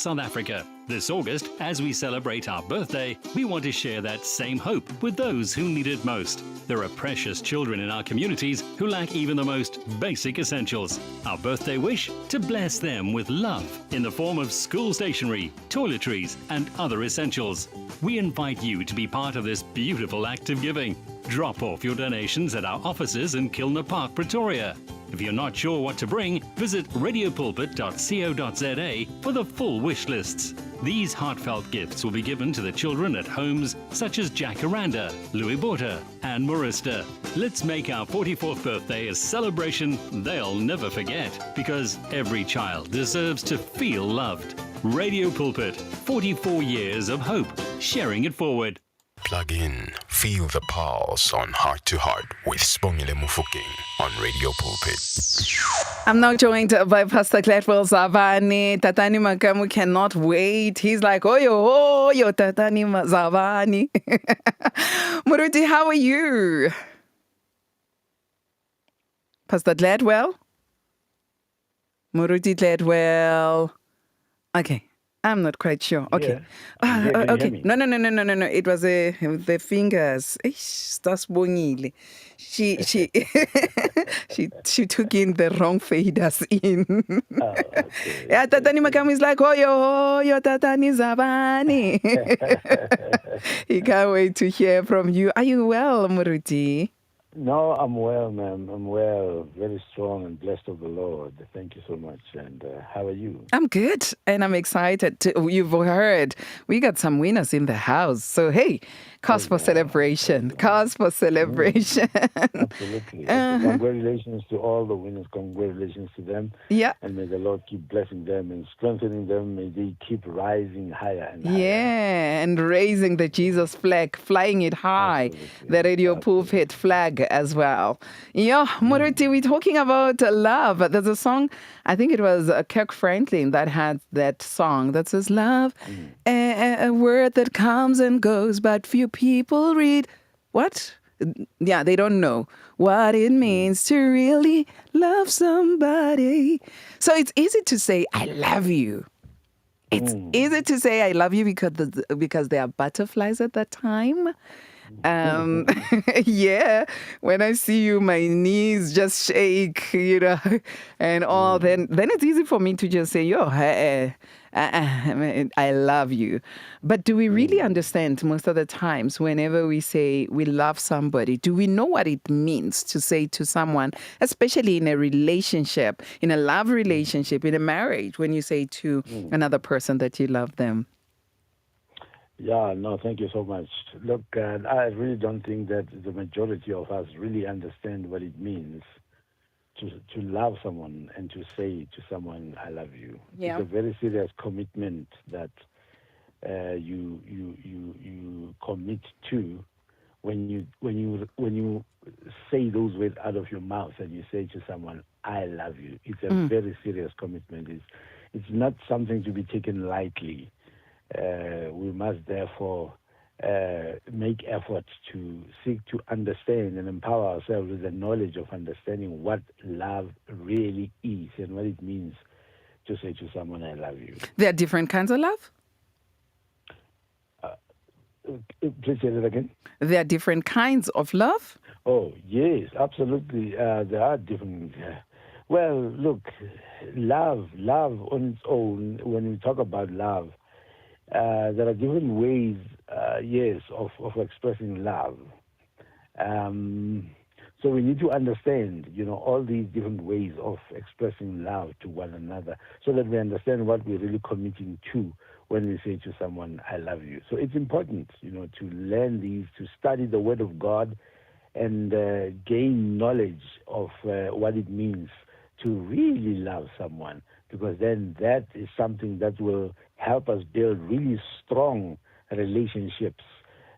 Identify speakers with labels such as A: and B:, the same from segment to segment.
A: South Africa. This August, as we celebrate our birthday, we want to share that same hope with those who need it most. There are precious children in our communities who lack even the most basic essentials. Our birthday wish? To bless them with love in the form of school stationery, toiletries, and other essentials. We invite you to be part of this beautiful act of giving. Drop off your donations at our offices in Kilner Park, Pretoria. If you're not sure what to bring, visit radiopulpit.co.za for the full wish lists. These heartfelt gifts will be given to the children at homes such as Jacaranda, Louis Botha and Marista. Let's make our 44th birthday a celebration they'll never forget, because every child deserves to feel loved. Radio Pulpit, 44 years of hope, sharing it forward.
B: Plug in, feel the pulse on Heart to Heart with Sibongile Mofokeng on Radio Pulpit.
C: I'm now joined by Pastor Gladwell Zabane. Tatani Makamu cannot wait. He's like, oh yo, Tatani Zabane. Muruti, how are you? Pastor Gladwell? Muruti Gladwell. Okay. I'm not quite sure. Okay.
D: Yeah.
C: Okay. No. It was the fingers. That's Sibongile. She she took in the wrong faders in.
D: Oh, okay.
C: Yeah, Tatani Makam is like, oh yo, Tatani Zabane. He can't wait to hear from you. Are you well, Muruti?
D: No, I'm well, ma'am. I'm well, very strong and blessed of the Lord. Thank you so much. And how are you?
C: I'm good, and I'm excited. You've heard we got some winners in the house. So, hey, cause for celebration. Cause for celebration.
D: Absolutely. Congratulations to all the winners. Congratulations to them.
C: Yeah.
D: And may the Lord keep blessing them and strengthening them. May they keep rising higher and higher.
C: Yeah, and raising the Jesus flag, flying it high.
D: Absolutely.
C: The Radio Pulpit flag as well. Yeah, Muruti, we're talking about love. There's a song, I think it was Kirk Franklin that had that song that says, love, a word that comes and goes, but few people read. What? Yeah, they don't know what it means to really love somebody. So it's easy to say, I love you. It's easy to say I love you because there are butterflies at that time. Yeah, when I see you, my knees just shake, and all. Then it's easy for me to just say, yo, I love you. But do we really understand most of the times whenever we say we love somebody, do we know what it means to say to someone, especially in a relationship, in a love relationship, in a marriage, when you say to another person that you love them?
D: Yeah, no, thank you so much. Look, I really don't think that the majority of us really understand what it means to love someone and to say to someone, I love you.
C: Yeah.
D: It's a very serious commitment that you commit to when you say those words out of your mouth and you say to someone, I love you. It's a very serious commitment. It's not something to be taken lightly. We must therefore make efforts to seek to understand and empower ourselves with the knowledge of understanding what love really is and what it means to say to someone, I love you.
C: There are different kinds of love?
D: Please say that again.
C: There are different kinds of love?
D: Oh, yes, absolutely. There are different... well, look, love on its own, when we talk about love, there are different ways, of expressing love. So we need to understand, all these different ways of expressing love to one another so that we understand what we're really committing to when we say to someone, I love you. So it's important, to learn these, to study the Word of God and gain knowledge of what it means to really love someone, because then that is something that will help us build really strong relationships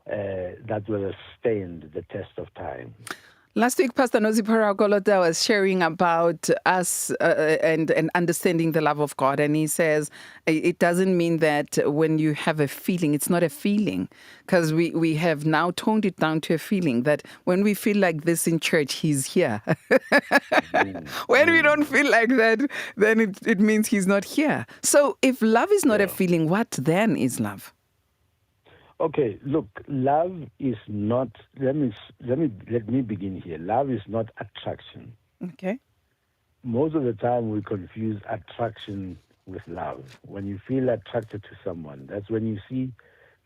D: that will stand the test of time.
C: Last week, Pastor Nozipora Golota was sharing about us and understanding the love of God. And he says it doesn't mean that when you have a feeling, it's not a feeling. Because we have now toned it down to a feeling that when we feel like this in church, he's here. When we don't feel like that, then it means he's not here. So if love is not a feeling, what then is love?
D: Okay, look, love is not. Let me begin here. Love is not attraction.
C: Okay.
D: Most of the time, we confuse attraction with love. When you feel attracted to someone, that's when you see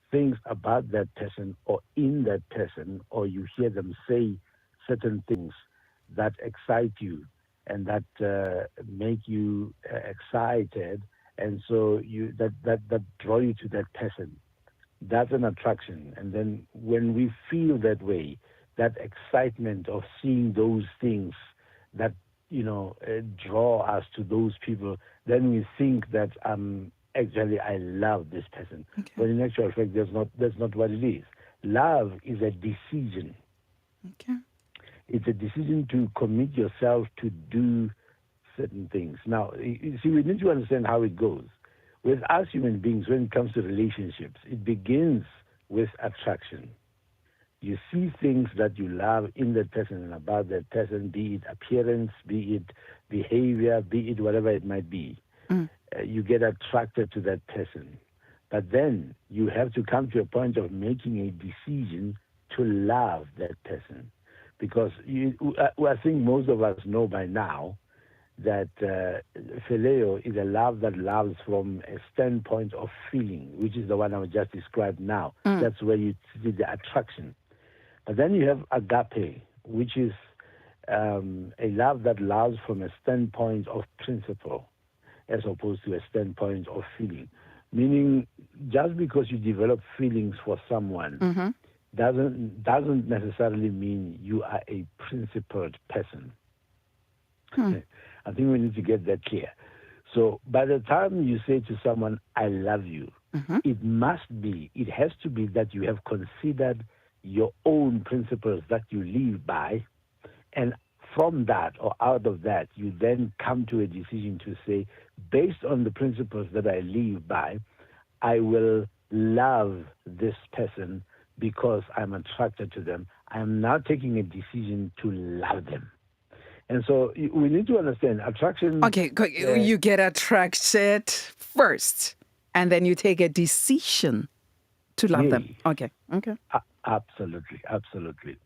D: things about that person or in that person, or you hear them say certain things that excite you and that make you excited, and so that draw you to that person. That's an attraction. And then when we feel that way, that excitement of seeing those things that, draw us to those people, then we think that actually I love this person.
C: Okay.
D: But in actual fact, that's not what it is. Love is a decision.
C: Okay.
D: It's a decision to commit yourself to do certain things. Now, you see, we need to understand how it goes. With us human beings, when it comes to relationships, it begins with attraction. You see things that you love in that person and about that person, be it appearance, be it behavior, be it whatever it might be. You get attracted to that person. But then you have to come to a point of making a decision to love that person. Because I think most of us know by now that phileo is a love that loves from a standpoint of feeling, which is the one I just described now. That's where you see the attraction. But then you have agape, which is a love that loves from a standpoint of principle as opposed to a standpoint of feeling. Meaning, just because you develop feelings for someone doesn't necessarily mean you are a principled person. I think we need to get that clear. So by the time you say to someone, I love you, it has to be that you have considered your own principles that you live by. And from that or out of that, you then come to a decision to say, based on the principles that I live by, I will love this person because I'm attracted to them. I'm now taking a decision to love them. And so we need to understand attraction.
C: Okay, you get attracted first, and then you take a decision to love them. Okay.
D: Absolutely.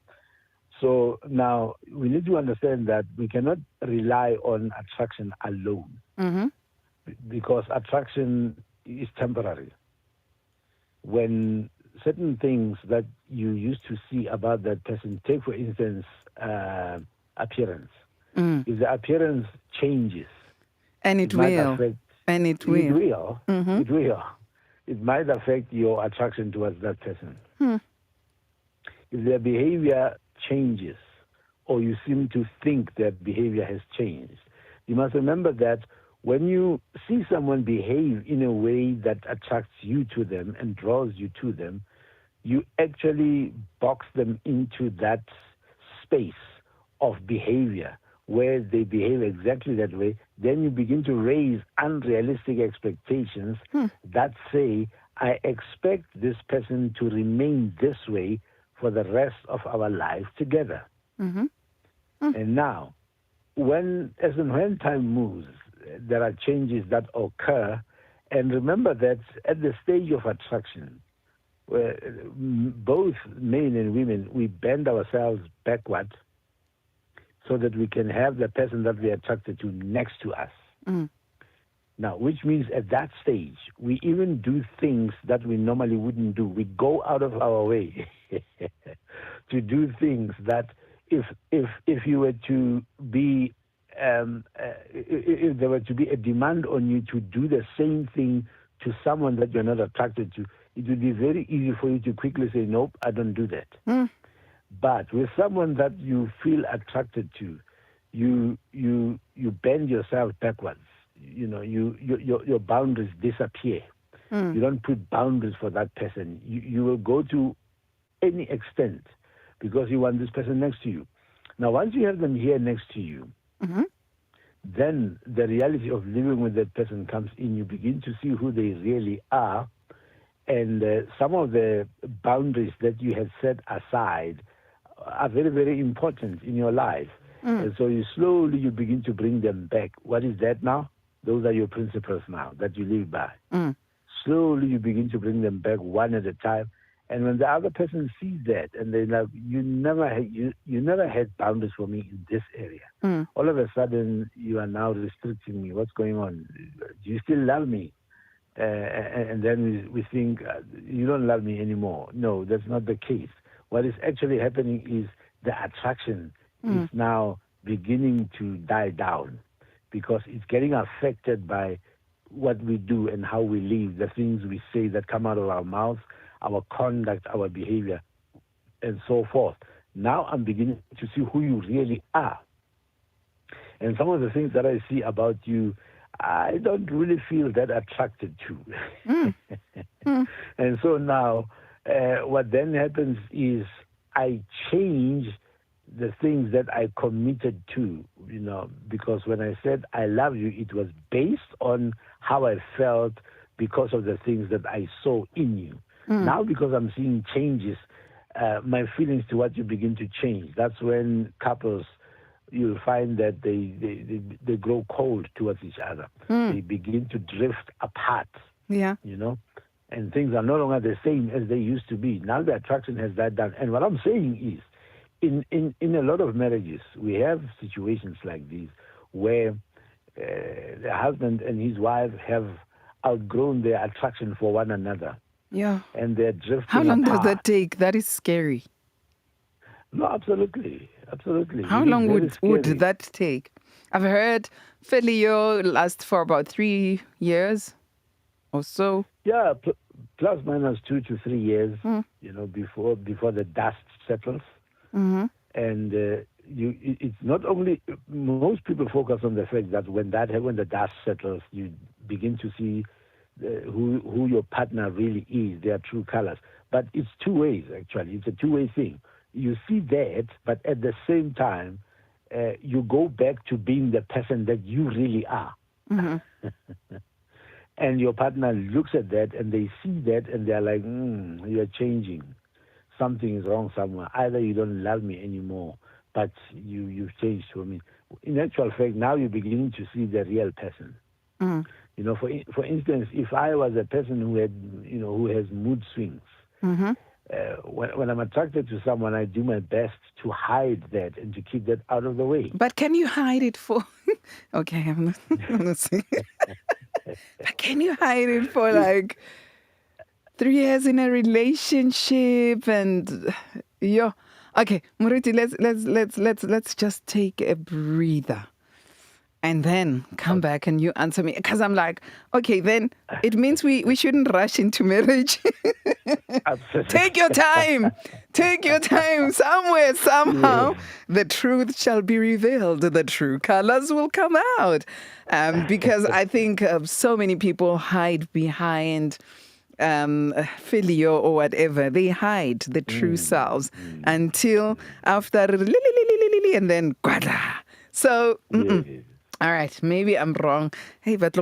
D: So now we need to understand that we cannot rely on attraction alone, because attraction is temporary. When certain things that you used to see about that person, take for instance appearance. If the appearance changes,
C: it will.
D: It might affect your attraction towards that person. If their behavior changes, or you seem to think their behavior has changed, you must remember that when you see someone behave in a way that attracts you to them and draws you to them, you actually box them into that space of behavior where they behave exactly that way. Then you begin to raise unrealistic expectations that say, I expect this person to remain this way for the rest of our life together. And now, when time moves, there are changes that occur. And remember that at the stage of attraction, where both men and women, we bend ourselves backward so that we can have the person that we're attracted to next to us. Now, which means at that stage, we even do things that we normally wouldn't do. We go out of our way to do things that if you were to be, if there were to be a demand on you to do the same thing to someone that you're not attracted to, it would be very easy for you to quickly say, nope, I don't do that. But with someone that you feel attracted to, you bend yourself backwards. Your boundaries disappear. You don't put boundaries for that person. You will go to any extent because you want this person next to you. Now, once you have them here next to you, then the reality of living with that person comes in. You begin to see who they really are, and some of the boundaries that you had set aside are very, very important in your life. And so you begin to bring them back. What is that now? Those are your principles now that you live by. Slowly you begin to bring them back one at a time. And when the other person sees that, and they're like, you never had boundaries for me in this area. All of a sudden, you are now restricting me. What's going on? Do you still love me? And then we think, you don't love me anymore. No, that's not the case. What is actually happening is the attraction is now beginning to die down, because it's getting affected by what we do and how we live, the things we say that come out of our mouths, our conduct, our behavior, and so forth. Now I'm beginning to see who you really are. And some of the things that I see about you, I don't really feel that attracted to. And so now what then happens is I change the things that I committed to, because when I said I love you, it was based on how I felt because of the things that I saw in you. Now, because I'm seeing changes, my feelings toward you begin to change. That's when couples, you'll find that they grow cold towards each other. They begin to drift apart. And things are no longer the same as they used to be. Now the attraction has died down. And what I'm saying is, in a lot of marriages, we have situations like these where the husband and his wife have outgrown their attraction for one another.
C: Yeah.
D: And they're drifting
C: How long
D: apart.
C: does that take? That is scary.
D: No, absolutely.
C: How
D: It is
C: long
D: very
C: would
D: scary.
C: that take? I've heard Filio lasts for about 3 years or so.
D: Yeah, plus minus 2 to 3 years, before the dust settles. And it's not only, most people focus on the fact that when the dust settles, you begin to see who your partner really is, their true colors. But it's two ways, actually. It's a two-way thing. You see that, but at the same time, you go back to being the person that you really are. And your partner looks at that, and they see that, and they're like, you're changing. Something is wrong somewhere. Either you don't love me anymore, but you've changed for me. In actual fact, now you're beginning to see the real person. For instance, if I was a person who has mood swings, when I'm attracted to someone, I do my best to hide that and to keep that out of the way.
C: But can you hide it for... Okay, I'm not saying... But can you hide it for like 3 years in a relationship and okay, Moruti, let's just take a breather and then come back and you answer me, because I'm like, okay, then it means we shouldn't rush into marriage. Take your time somewhere, somehow. The truth shall be revealed. The true colors will come out. Because I think so many people hide behind filio or whatever. They hide the true selves until after and then so all right, maybe I'm wrong. Hey, let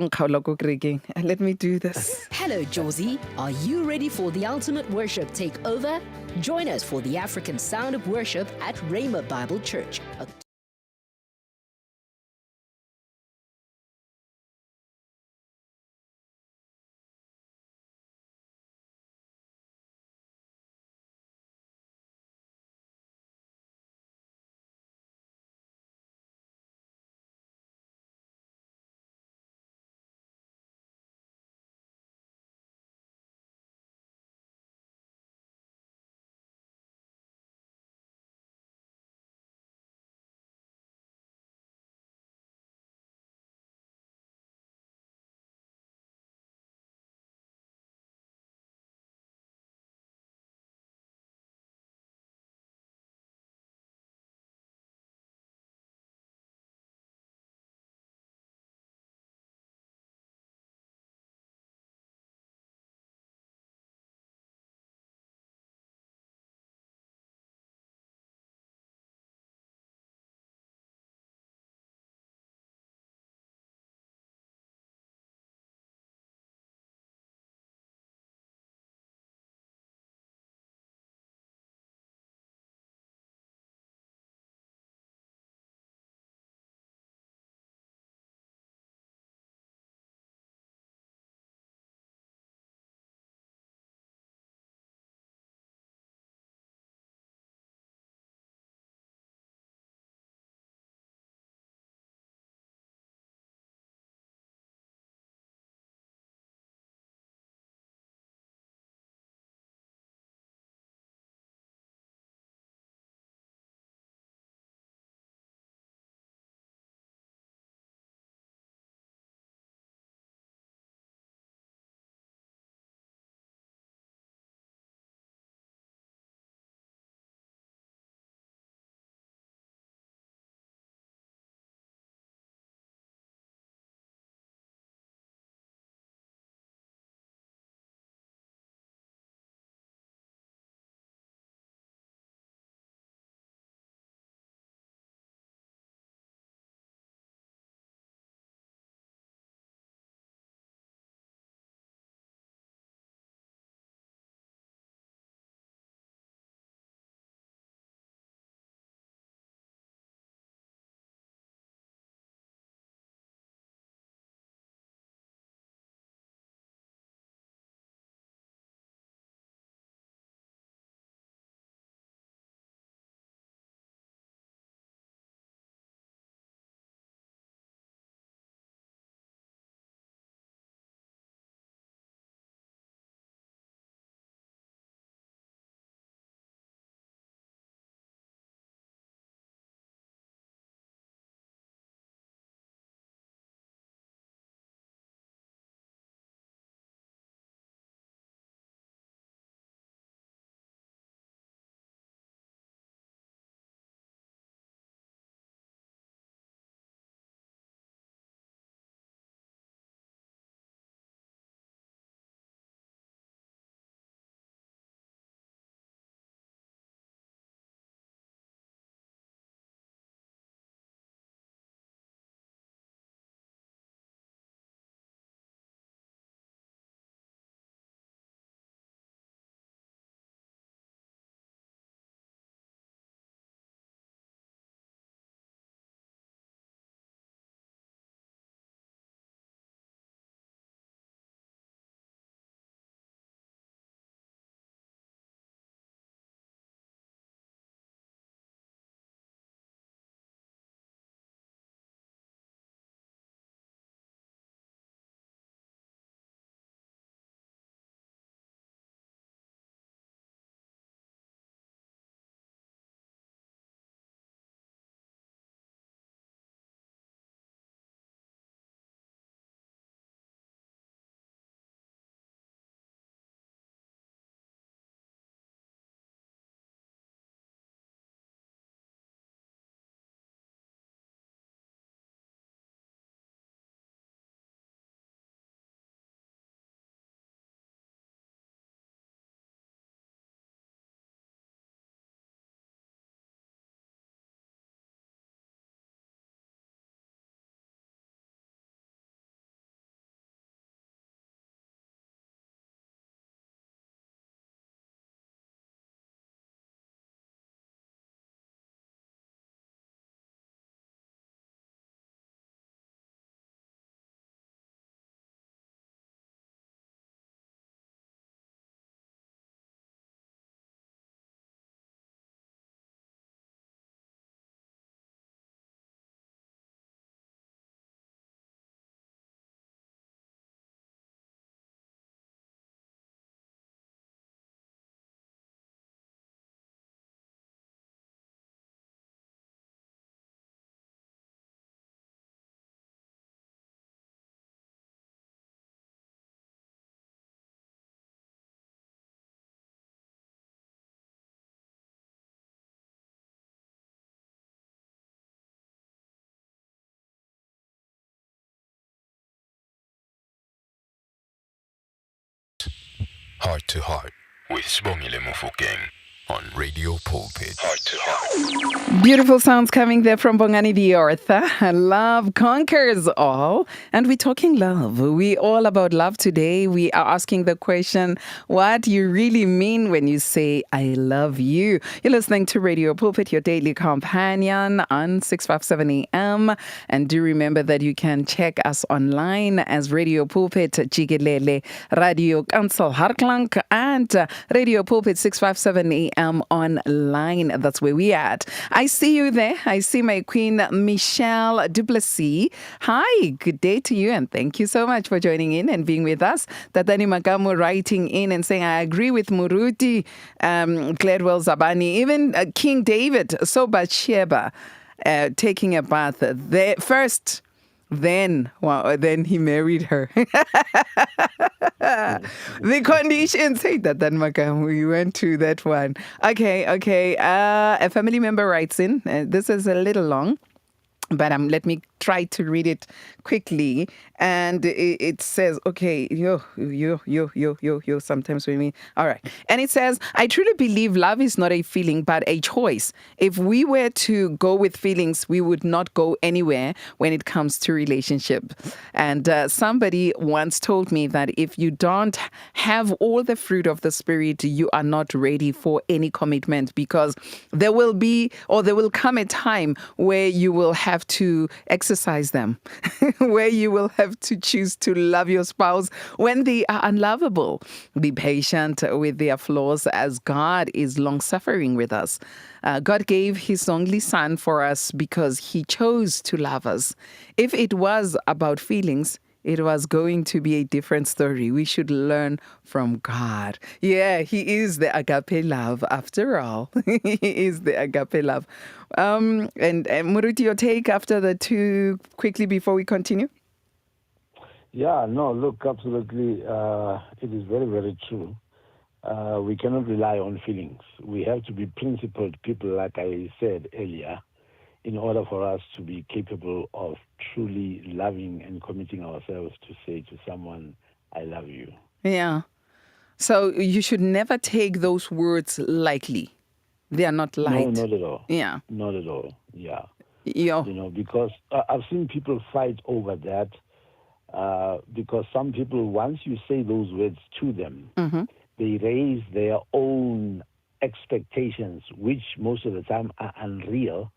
C: me do this.
E: Hello, Josie. Are you ready for the ultimate worship takeover? Join us for the African Sound of Worship at Rhema Bible Church,
B: Heart to Heart with Sibongile Mofokeng on Radio Pulpit. Heart to Heart.
C: Beautiful sounds coming there from Bongani the Earth. Love conquers all. And we're talking love. We're all about love today. We are asking the question, what do you really mean when you say, I love you? You're listening to Radio Pulpit, your daily companion on 657 AM. And do remember that you can check us online as Radio Pulpit, Jigelele, Radio Council Harklank, and Radio Pulpit 657 AM online. That's where we at. I see you there. I see my queen, Michelle Duplessis. Hi, good day to you, and thank you so much for joining in and being with us. Tatani Magamu writing in and saying, I agree with Muruti, Gladwell, Zabane, even King David, so Bathsheba, taking a bath there first. Then he married her. The conditions say that, Makam. We went to that one. Okay. A family member writes in. This is a little long, but let me try to read it quickly. And it says, okay, yo, sometimes we mean, all right. And it says, I truly believe love is not a feeling, but a choice. If we were to go with feelings, we would not go anywhere when it comes to relationship. And somebody once told me that if you don't have all the fruit of the Spirit, you are not ready for any commitment, because there will come a time where you will have to exercise them, where you will have to choose to love your spouse when they are unlovable. Be patient with their flaws, as God is long-suffering with us. God gave his only son for us because he chose to love us. If it was about feelings, it was going to be a different story. We should learn from God. Yeah, he is the agape love after all. He is the agape love. And Muruti, your take after the two quickly before we continue?
D: Yeah, no, look, absolutely. It is very, very true. We cannot rely on feelings. We have to be principled people, like I said earlier, in order for us to be capable of truly loving and committing ourselves to say to someone, I love you.
C: Yeah. So you should never take those words lightly. They are not light.
D: No, not at all.
C: Yeah.
D: Not at all. Yeah.
C: Yeah.
D: Because I've seen people fight over that, because some people, once you say those words to them, they raise their own expectations, which most of the time are unreal,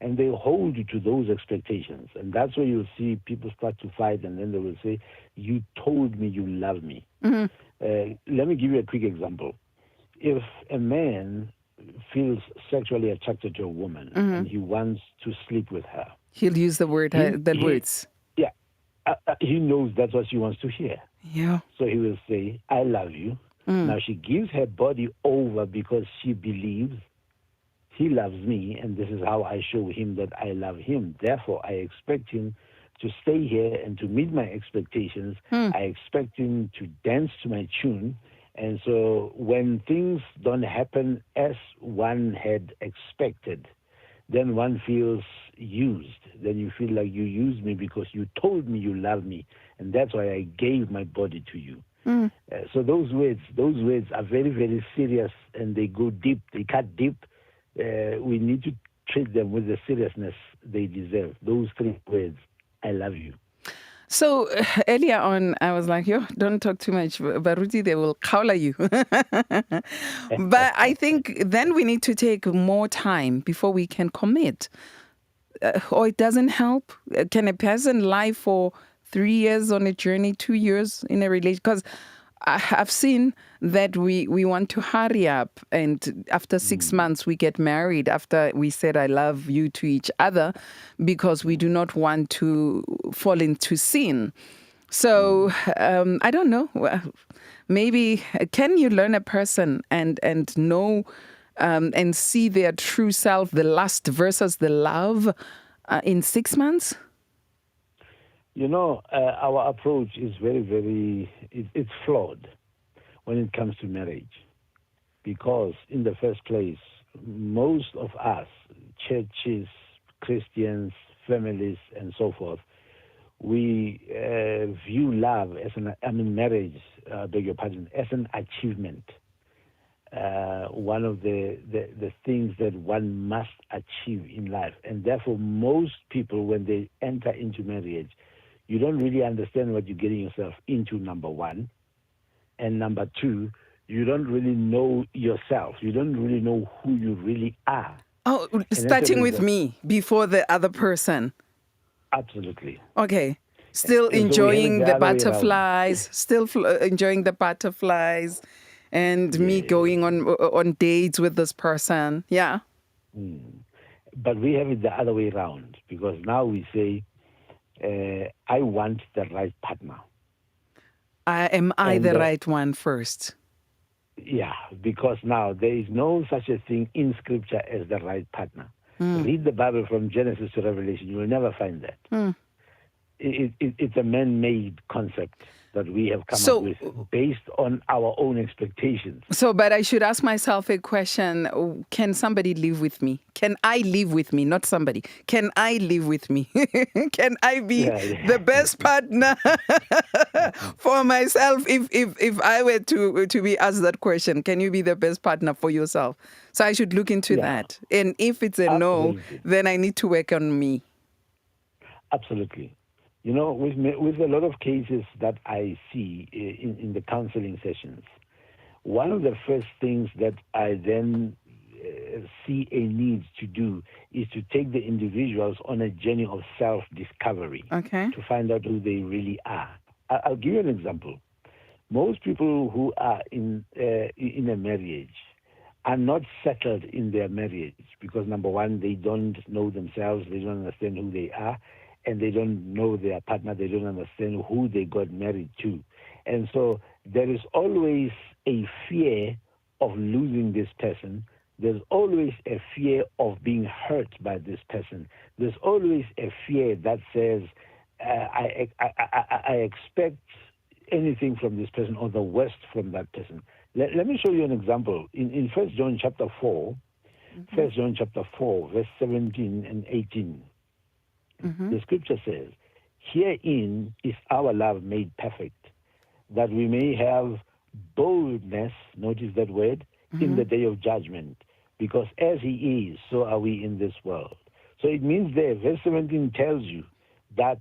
D: and they hold you to those expectations. And that's where you'll see people start to fight, and then they will say, you told me you love me. Let me give you a quick example. If a man feels sexually attracted to a woman and he wants to sleep with her,
C: he'll use the words.
D: Yeah. He knows that's what she wants to hear.
C: Yeah.
D: So he will say, I love you. Now she gives her body over because she believes he loves me, and this is how I show him that I love him. Therefore, I expect him to stay here and to meet my expectations. I expect him to dance to my tune. And so when things don't happen as one had expected, then one feels used. Then you feel like you used me because you told me you love me, and that's why I gave my body to you. So those words are very, very serious, and they go deep. They cut deep. We need to treat them with the seriousness they deserve. Those three words, I love you.
C: So earlier on, I was like, yo, don't talk too much. Baruti, they will collar you. But I think then we need to take more time before we can commit. Or it doesn't help. Can a person lie for 3 years on a journey, 2 years in a relationship? Because I've seen that we want to hurry up, and after 6 months we get married after we said I love you to each other, because we do not want to fall into sin. So I don't know. Maybe can you learn a person and know and see their true self, the lust versus the love, in 6 months?
D: Our approach is very, very, it's flawed when it comes to marriage. Because in the first place, most of us, churches, Christians, families, and so forth, we view love as marriage, beg your pardon, as an achievement. One of the things that one must achieve in life. And therefore, most people, when they enter into marriage, you don't really understand what you're getting yourself into, number one. And number two, you don't really know yourself. You don't really know who you really are.
C: Oh,
D: And
C: starting with me before the other person.
D: Absolutely.
C: Okay. Still
D: And so
C: enjoying
D: we have it
C: the
D: the other way around.
C: butterflies, still enjoying the butterflies, and me going on dates with this person. Yeah.
D: But we have it the other way around, because now we say, I want the right partner.
C: Am I the right one first?
D: Yeah, because now there is no such a thing in Scripture as the right partner. Read the Bible from Genesis to Revelation. You will never find that. It's a man-made concept that we have come up with based on our own expectations.
C: But I should ask myself a question. Can somebody live with me? Can I live with me? Not somebody. Can I live with me? Can I be the best partner for myself? If I were to be asked that question, can you be the best partner for yourself? So I should look into that. And if it's a no, then I need to work on me.
D: Absolutely. You know, with a lot of cases that I see in the counseling sessions, one of the first things that I then see a need to do is to take the individuals on a journey of self-discovery to find out who they really are. I'll give you an example. Most people who are in a marriage are not settled in their marriage because, number one, they don't know themselves, they don't understand who they are, and they don't know their partner, they don't understand who they got married to. And so there is always a fear of losing this person. There's always a fear of being hurt by this person. There's always a fear that says, I expect anything from this person or the worst from that person. Let me show you an example. In 1 John chapter 4, 1 John chapter 4, verse 17 and 18, the scripture says, herein is our love made perfect, that we may have boldness, notice that word, in the day of judgment, because as he is, so are we in this world. So it means there, verse 17 tells you that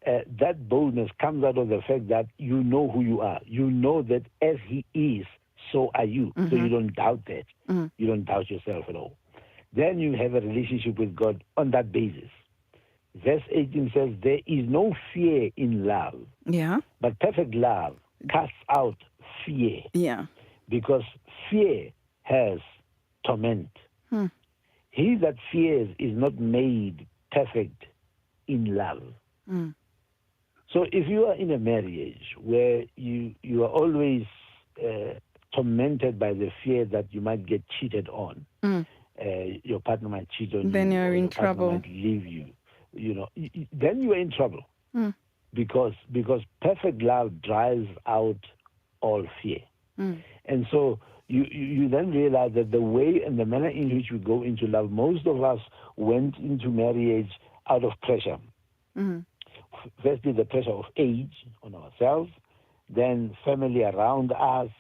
D: that boldness comes out of the fact that you know who you are. You know that as he is, so are you. So you don't doubt that. You don't doubt yourself at all. Then you have a relationship with God on that basis. Verse 18 says, there is no fear in love, but perfect love casts out fear. Because fear has torment. He that fears is not made perfect in love. So if you are in a marriage where you are always tormented by the fear that you might get cheated on, your partner might cheat on you,
C: then you're in
D: your
C: trouble.
D: partner might leave you, then you are in trouble. Because perfect love drives out all fear. And so you then realize that the way and the manner in which we go into love, most of us went into marriage out of pressure. Firstly, the pressure of age on ourselves, then family around us,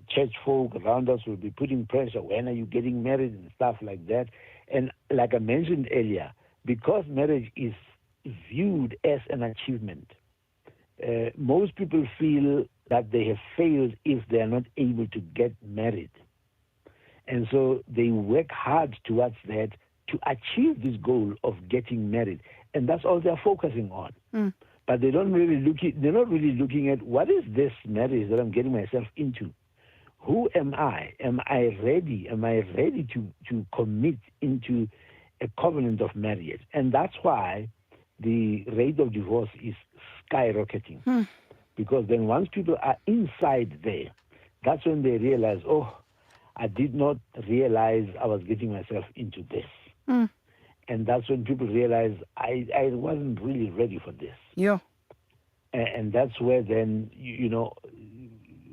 D: church folk around us will be putting pressure. When are you getting married and stuff like that? And like I mentioned earlier, because marriage is viewed as an achievement, most people feel that they have failed if they are not able to get married. And so they work hard towards that to achieve this goal of getting married. And that's all they're focusing on. But they're not really looking at what is this marriage that I'm getting myself into? Who am I? Am I ready? Am I ready to commit into a covenant of marriage? And that's why the rate of divorce is skyrocketing. Because then once people are inside there, that's when they realize, oh, I did not realize I was getting myself into this. And that's when people realize I wasn't really ready for this. And that's where then,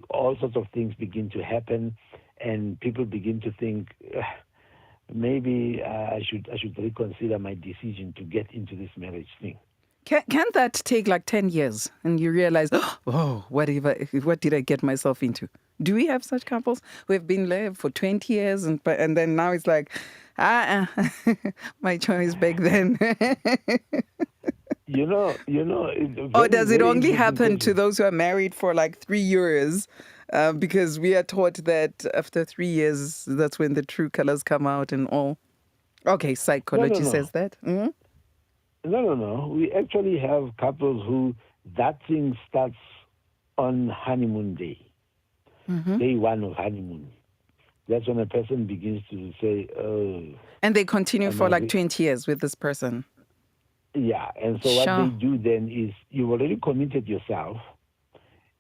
D: all sorts of things begin to happen, and people begin to think, maybe I should reconsider my decision to get into this marriage thing.
C: Can't that take like 10 years and you realize, oh, what did I get myself into? Do we have such couples who have been there for 20 years and then now it's like, my choice back then? Or does it only happen to those who are married for like 3 years? Because we are taught that after 3 years, that's when the true colors come out and all. Okay, psychology says that. Mm-hmm.
D: No. We actually have couples who that thing starts on honeymoon day.
C: Mm-hmm.
D: Day one of honeymoon. That's when a person begins to say, oh.
C: And they continue for like 20 years with this person.
D: Yeah, and so what they do then is you've already committed yourself.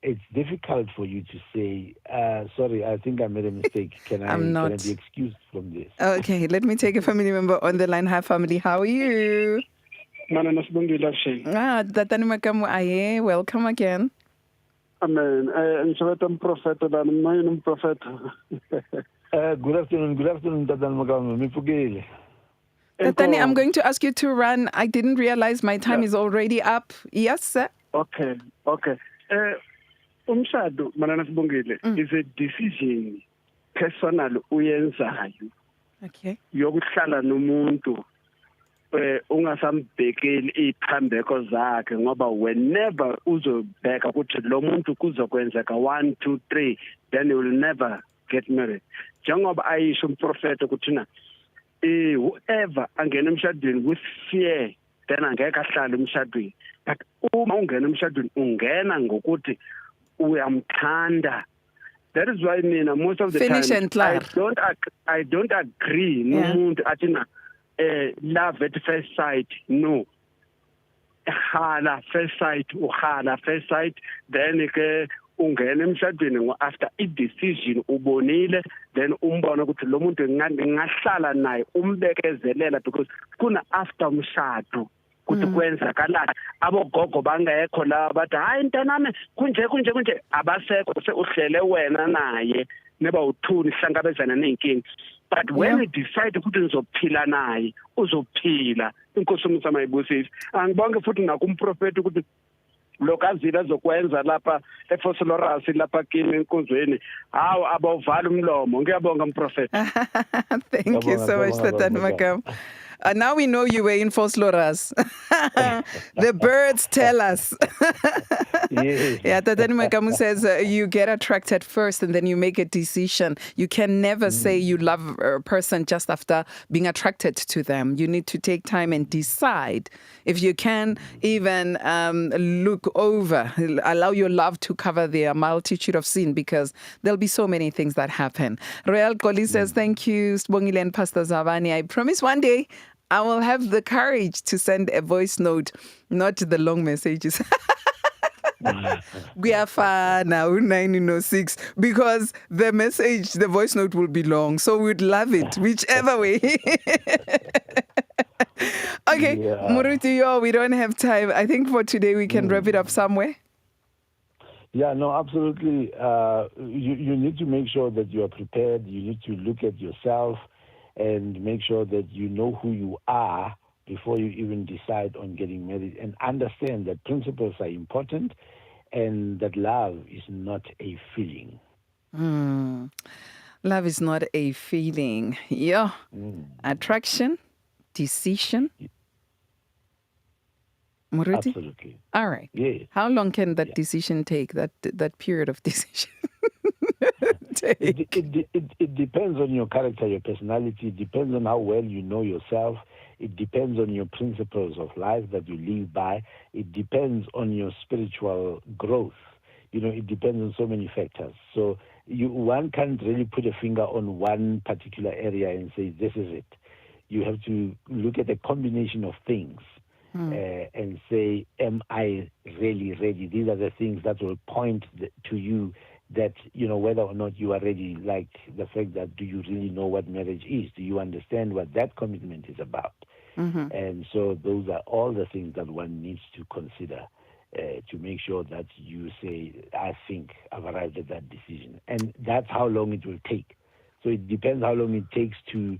D: It's difficult for you to say, sorry, I think I made a mistake. Can I be excused from this?
C: Okay, let me take a family member on the line. Hi, family. How are you?
F: Sibongile Mofokeng.
C: Tatani Makamu Aye, welcome again.
F: Amen. I'm prophet. I'm prophet.
D: Good afternoon, Tatani Makamu Mofokeng.
C: Tatani, I'm going to ask you to run. I didn't realize my time is already up. Yes, sir.
F: Okay. Umshado, Sibongile, is a decision personal uyenzayo.
C: Okay.
F: Yokuhlala nomuntu ungasambhekeli iphambeko zakhe ngoba whenever uzobheka ukuthi lo muntu kuzokwenzeka 1 2 3 then you will never get married. Njengoba ayisho umprofeti ukuthi na whoever angena emshadweni with fear then angeke ahlale emshadweni. But uma ungena emshadweni ungena ngokuthi uyamthanda. That is why mina most of the
C: Finish
F: time
C: and clear.
F: I don't agree nomuntu athi na love at first sight. No. Hala first sight, then ke ungena emshadweni after a decision ubonile then umbona ukuthi lo muntu ngingahlala naye umbekezelela because kuna after umshado kuthi kwenzakalani abogogo bangekho la bathi hayi ntanami kunje abasekho uhlele wena naye neba uthuni hlangabezana nenkingi. But when you decide ukuthi nizophila naye uzophila. Inkosi umsama ibusisi angibonge futhi nakumprofeti ukuthi lokazila zokwenza lapha eFosolorasi lapha kimi enkonzweni hawo abawuvala umlomo. Ngiyabonga mprofeti.
C: Thank you so much, Tatani Makamu. Now we know you were in Fosloras. The birds tell us. Yeah, Tatani Makamu says you get attracted first and then you make a decision. You can never say you love a person just after being attracted to them. You need to take time and decide. If you can even look over, allow your love to cover the multitude of sin because there'll be so many things that happen. Royal Koli says, thank you, Sibongile and Pastor Zabane. I promise one day I will have the courage to send a voice note, not the long messages. Guyafana 1906 because the voice note will be long. So we'd love it, whichever way. Okay, Muruti, we don't have time. I think for today we can wrap it up somewhere.
D: Yeah, no, absolutely. You need to make sure that you are prepared. You need to look at yourself and make sure that you know who you are before you even decide on getting married, and understand that principles are important and that love is not a feeling.
C: Love is not a feeling. Yeah. Attraction, decision. Muruti?
D: Absolutely.
C: All right.
D: Yes.
C: How long can that decision take, that period of decision?
D: It depends on your character, your personality. It depends on how well you know yourself. It depends on your principles of life that you live by. It depends on your spiritual growth. It depends on so many factors. So one can't really put a finger on one particular area and say, this is it. You have to look at a combination of things and say, am I really ready? These are the things that will point to you that, whether or not you are ready, like the fact that do you really know what marriage is? Do you understand what that commitment is about? And so those are all the things that one needs to consider to make sure that you say, I think I've arrived at that decision. And that's how long it will take. So it depends how long it takes to